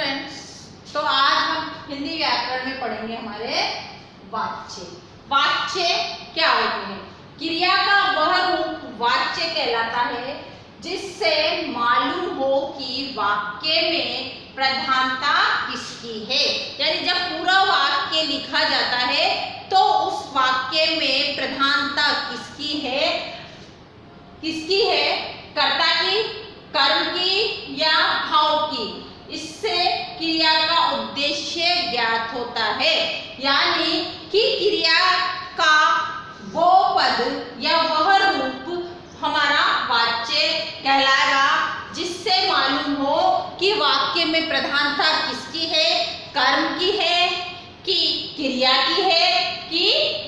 Students, तो आज हम हिंदी व्याकरण में पढ़ेंगे हमारे वाच्य। वाच्य क्या होते हैं? क्रिया का वह रूप वाच्य कहलाता है जिससे मालूम हो कि वाक्य में प्रधानता किसकी है। यानी जब पूरा वाक्य लिखा जाता है तो उस वाक्य में प्रधानता किसकी है? किसकी है? कर्ता की, कर्म की या भाव की। इससे क्रिया का उद्देश्य ज्ञात होता है। यानी कि क्रिया का वो पद या वह रूप हमारा वाच्य कहलाएगा जिससे मालूम हो कि वाक्य में प्रधानता किसकी है, कर्म की है कि क्रिया की है कि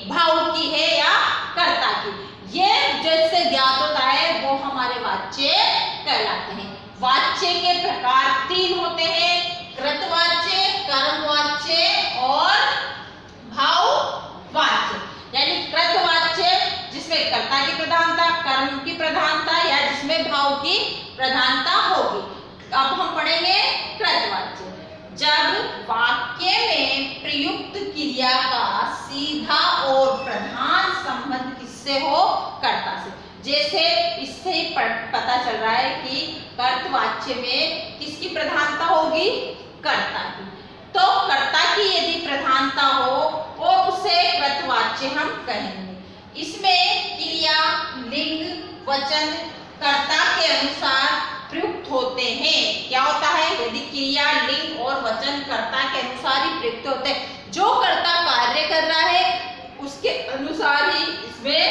भाव की है या कर्ता की। ये जैसे ज्ञात होता है वो हमारे वाच्य कहलाते हैं। वाच्य के प्रकार तीन होते हैं: कृतवाच्य, कर्मवाच्य और भाववाच्य। यानी कृतवाच्य जिसमें कर्ता की प्रधानता, कर्म की प्रधानता या जिसमें भाव की प्रधानता होगी। अब हम पढ़ेंगे कृतवाच्य। जब वाक्य में प्रयुक्त क्रिया का सीधा और प्रधान संबंध किससे हो? कर्ता से। जैसे इससे ही पता चल रहा है कि कर्तवाच्य में किसकी प्रधानता होगी? कर्ता की। तो कर्ता की यदि प्रधानता हो और उसे कृतवाच्य हम कहेंगे। इसमें क्रिया लिंग, वचन कर्ता के अनुसार प्रयुक्त होते हैं। क्या होता है? यदि क्रिया लिंग और वचन कर्ता के अनुसार ही प्रयुक्त होते हैं, जो कर्ता कार्य कर रहा है उसके अनुसार ही इसमें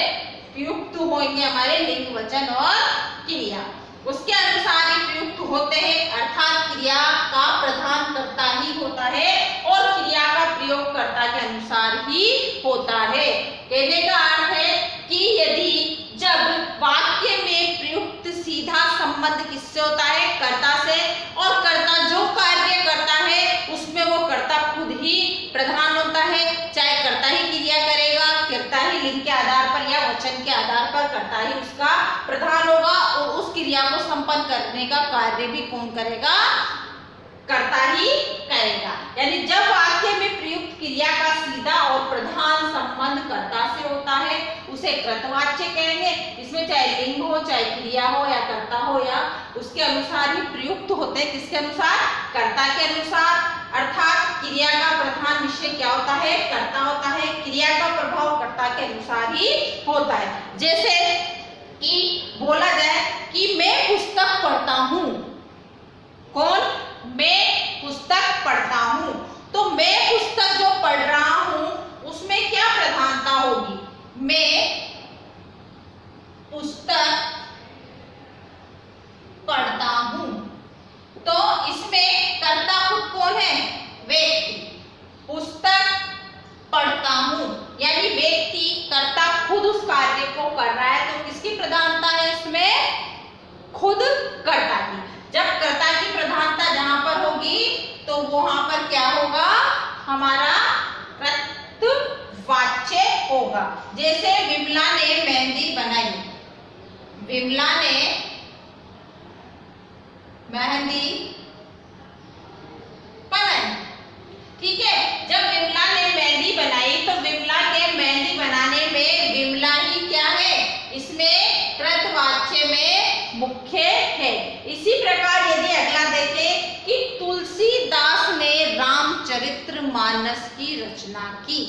प्रयुक्त होंगे हमारे लिंग, वचन और क्रिया। उसके अनुसार ही प्रयुक्त होते हैं, अर्थात क्रिया का प्रधान कर्ता ही होता है और क्रिया का प्रयोग कर्ता के अनुसार ही होता है। कहने का अर्थ है कि यदि जब वाक्य में प्रयुक्त सीधा संबंध किससे होता है? कर्ता से। और कर्ता जो कार्य करता है उसमें वो कर्ता खुद ही प्रधान होता है। चाहे कर्ता ही क्रिया करेगा, कर्ता ही लिंग के आधार पर या वचन के आधार पर कर्ता ही उसका प्रधान होगा और उस क्रिया को संपन्न करने का कार्य भी कौन करेगा? कर्ता ही करेगा। यानी जब वाक्य में प्रयुक्त क्रिया का सीधा और प्रधान संबंध कर्ता से होता है उसे कृतवाच्य कहेंगे। इसमें चाहे लिंग हो, चाहे क्रिया हो या कर्ता हो या उसके अनुसार ही प्रयुक्त होते हैं। किसके अनुसार? कर्ता के अनुसार। अर्थात क्रिया का प्रधान विषय क्या होता है? कर्ता होता है। क्रिया का प्रभाव कर्ता के अनुसार ही होता है। जैसे कि बोला जाए कि मैं पुस्तक पढ़ता हूँ। कौन? मैं पुस्तक पढ़ता हूँ। तो मैं पुस्तक जो पढ़ रहा हूँ उसमें क्या प्रधानता होगी? मैं पुस्तक पढ़ता हूँ। तो इसमें कर्ता खुद कौन है? व्यक्ति। पुस्तक पढ़ता हूँ यानी व्यक्ति, कर्ता खुद उस कार्य को कर रहा है। तो किसकी प्रधानता है इसमें? खुद कर्ता की। जब कर्ता की प्रधानता जहां पर होगी तो वहां पर क्या होगा? हमारा कृतवाच्य होगा। जैसे विमला ने मेहंदी बनाई। विमला ने मेहंदी बनाई। ठीक है, जब विमला ने मेहंदी बनाई तो विमला के मेहंदी बनाने में विमला ही क्या है? इसमें कृतवाच्य में मुख्य है। इसी प्रकार यदि अगला देखें कि तुलसीदास ने रामचरितमानस की रचना की।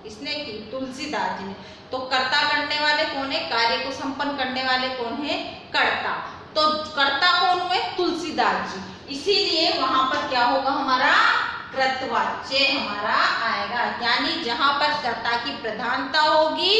इसने की तुलसीदास जी ने। तो कर्ता करने वाले कौन है? कार्य को संपन्न करने वाले कौन है? कर्ता। तो कर्ता कौन हुए? तुलसीदास जी। इसीलिए वहां पर क्या होगा? हमारा कृतवाच्य हमारा आएगा। यानी जहां पर कर्ता की प्रधानता होगी,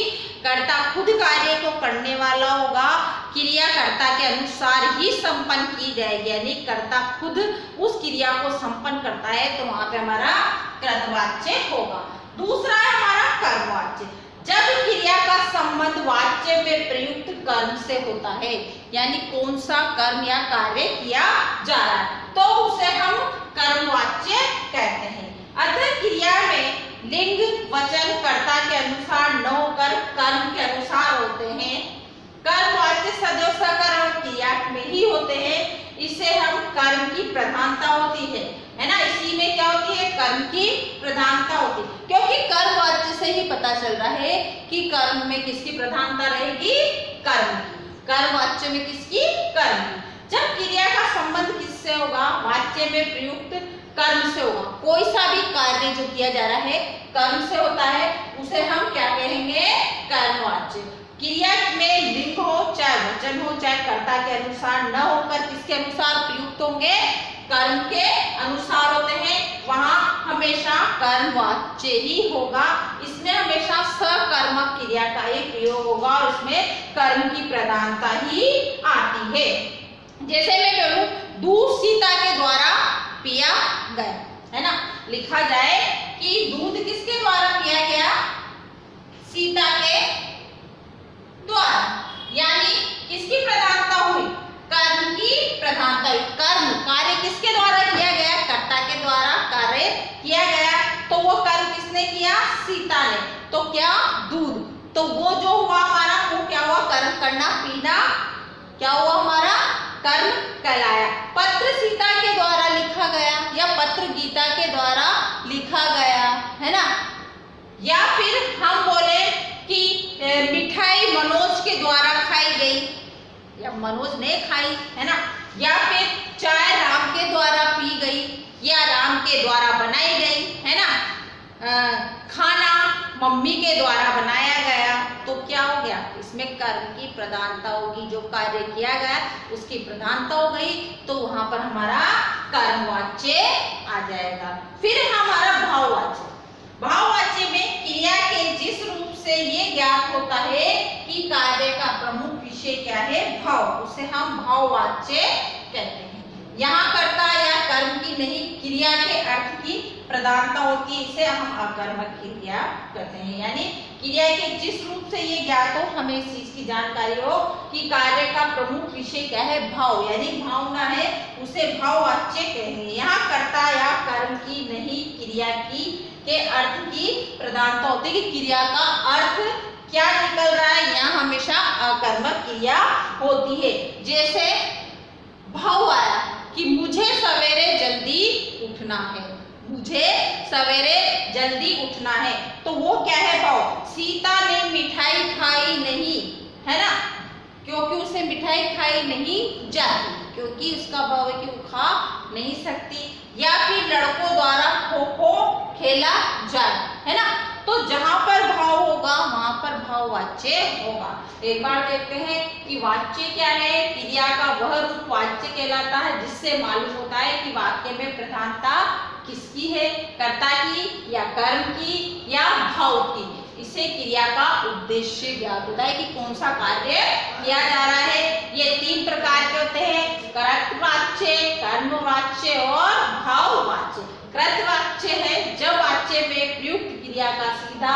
कर्ता खुद कार्य को करने वाला होगा, क्रिया कर्ता के अनुसार ही संपन्न की जाएगी। यानी कर्ता खुद उस क्रिया को संपन्न करता है तो वहां पे हमारा कृतवाच्य होगा। दूसरा है हमारा कर्मवाच्य। जब क्रिया का संबंध वाच्य में प्रयुक्त कर्म से होता है, यानी कौन सा कर्म या कार्य किया जा रहा है, तो उसे हम कर्मवाच्य कहते हैं। अतः क्रिया में लिंग, वचन कर्ता के अनुसार न होकर कर्म के अनुसार होते हैं। कर्मवाच्य सदैव सकर्म क्रिया में ही होते हैं। इसे हम कर्म की प्रधानता होती है ना? कर्म की प्रधानता होती है, क्योंकि कर्म वाच्य से ही पता चल रहा है कि कर्म में किसकी प्रधानता रहेगी, कर्म की। कर्म वाच्य में किसकी, कर्म की। जब क्रिया का संबंध किससे होगा, वाच्य में प्रयुक्त कर्म से होगा। कोई सा भी कार्य जो किया जा रहा है कर्म से होता है, उसे हम क्या कहेंगे, कर्मवाच्य। क्रिया में लिंग हो, चाहे वचन हो, चाहे कर्ता के अनुसार न होकर किसके अनुसार प्रयुक्त होंगे, कर्म के अनुसार होते हैं, वहां हमेशा कर्मवाच्य ही होगा। इसमें हमेशा सकर्मक क्रिया का ही प्रयोग होगा और इसमें कर्म की प्रधानता ही आती है। जैसे मैं करूं, दूध सीता के द्वारा पिया गया, है ना। लिखा जाए कि दूध किसके द्वारा पिया गया, सीता के द्वारा, यानी किसकी प्रधानता हुई, कर्म की प्रधानता हुई। कर्म कार्य किसके द्वारा किया गया, कर्ता के द्वारा कार्य किया गया, तो वो कर्म किसने किया, सीता ने। तो क्या, दूध, तो वो जो हुआ हमारा, वो क्या हुआ, कर्म करना, पीना, क्या हुआ हमारा, कर्म कहलाया। पत्र सीता के द्वारा लिखा गया या पत्र गीता के द्वारा लिखा गया, है ना। या फिर हम बोले कि मिठाई मनोज के द्वारा खाई गई, या मनोज ने खाई, है ना। या फिर चाय राम के द्वारा पी गई या राम के द्वारा बनाई गई, है ना। खाना मम्मी के द्वारा बनाया गया, तो क्या हो गया, इसमें कर्म की प्रधानता होगी। जो कार्य किया गया उसकी प्रधानता हो गई, तो वहां पर हमारा कर्मवाच्य आ जाएगा। फिर हमारा भाववाच्य। भाववाच्य में क्रिया के जिस रूप से ये ज्ञात होता है कि कार्य का प्रमुख विषय क्या है, भाव, उसे हम भाववाच्य कहते हैं। यहाँ कर्ता या कर्म की नहीं, क्रिया के अर्थ की प्रधानता होती है, इसे हम अकर्मक क्रिया कहते हैं। यानी क्रिया के जिस रूप से ये ज्ञात हो, हमें इस चीज की जानकारी हो कि कार्य का प्रमुख विषय क्या है, भाव, यानी भावना है, उसे भाववाच्य कहेंगे। यहाँ कर्ता या कर्म की नहीं, क्रिया की के अर्थ की प्रधानता होती है कि क्रिया का अर्थ क्या निकल रहा है, यहाँ हमेशा अकर्मक क्रिया होती है। जैसे भाव आया कि मुझे सवेरे जल्दी उठना है, मुझे सवेरे जल्दी उठना है, तो वो क्या है, भाव। सीता ने मिठाई खाई नहीं, है ना, क्योंकि उसे मिठाई खाई नहीं जाती, क्योंकि उसका भाव है कि वो खा नहीं सकती। या फिर लड़कों द्वारा खो खो खेला जाए, है ना। तो जहां पर भाव होगा वहां पर भाववाच्य होगा। एक बार देखते हैं कि वाच्य क्या है। क्रिया का वह रूप वाच्य कहलाता है जिससे मालूम होता है कि वाक्य में प्रधानता किसकी है, कर्ता की या कर्म की या भाव की। इससे क्रिया का उद्देश्य ज्ञात होता है कि कौन सा कार्य किया जा रहा है। ये तीन प्रकार के होते हैं, कर्तवाच्य, कर्मवाच्य और भाववाच्य। कृतवाच्य है जब वाच्य में प्रयुक्त क्रिया का सीधा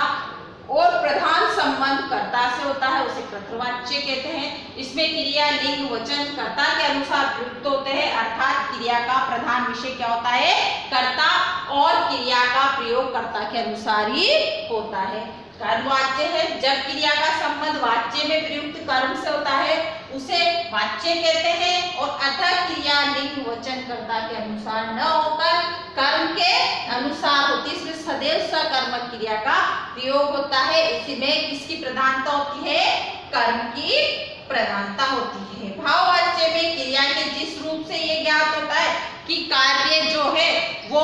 और प्रधान संबंध कर्ता से होता है, उसे कृतवाच्य कहते हैं। इसमें क्रिया लिंग वचन कर्ता के अनुसार प्रयुक्त होते हैं, अर्थात क्रिया का प्रधान विषय क्या होता है, कर्ता, और क्रिया का प्रयोग कर्ता के अनुसार ही होता है। कर्मवाच्य है जब क्रिया का संबंध वाच्य में प्रयुक्त कर्म से होता है, उसे वाच्य कहते हैं। और अतः क्रिया लिंग वचन कर्ता के अनुसार न होकर कर्म के अनुसार होती है, इसमें सदैव सकर्मक क्रिया का प्रयोग होता है। इसमें किसकी प्रधानता होती है, कर्म की प्रधानता होती है। भाववाच्य में क्रिया के जिस रूप से ये ज्ञात होता है कि कार्य जो है वो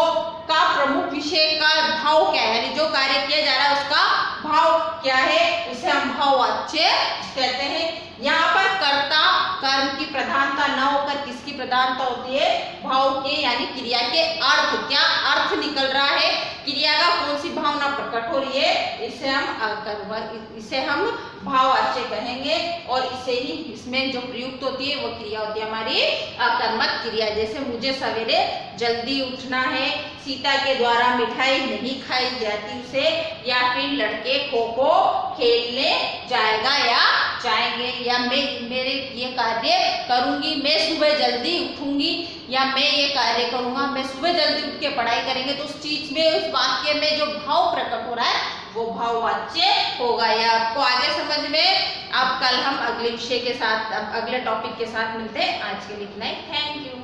का प्रमुख विषय का भाव क्या है, यानी जो कार्य किया जा रहा है उसका भाव क्या है, उसे हम भाववाच्य कहते हैं। यहाँ पर कर्ता कर्म की प्रधानता न होकर किसकी प्रधानता होती है, भाव के, यानी क्रिया के अर्थ, क्या अर्थ निकल रहा है, क्रिया का कौन सी भावना प्रकट हो रही है, इसे हम भाववाच्य कहेंगे। और इसे ही इसमें जो प्रयुक्त होती है वो क्रिया होती है हमारी अकर्मक क्रिया। जैसे मुझे सवेरे जल्दी उठना है, सीता के द्वारा मिठाई नहीं खाई जाती उसे, या फिर लड़के खो खो खेलने जाएगा या जाएंगे, या मेरे ये कार्य करूंगी, मैं सुबह जल्दी उठूंगी, या मैं ये कार्य करूंगा, मैं सुबह जल्दी उठ के पढ़ाई करेंगे, तो उस चीज में, उस वाक्य में जो भाव प्रकट हो रहा है वो भाववाच्य होगा। या आपको आगे समझ में, अब कल हम अगले विषय के साथ, अगले टॉपिक के साथ मिलते हैं। आज के लिए इतना ही, थैंक यू।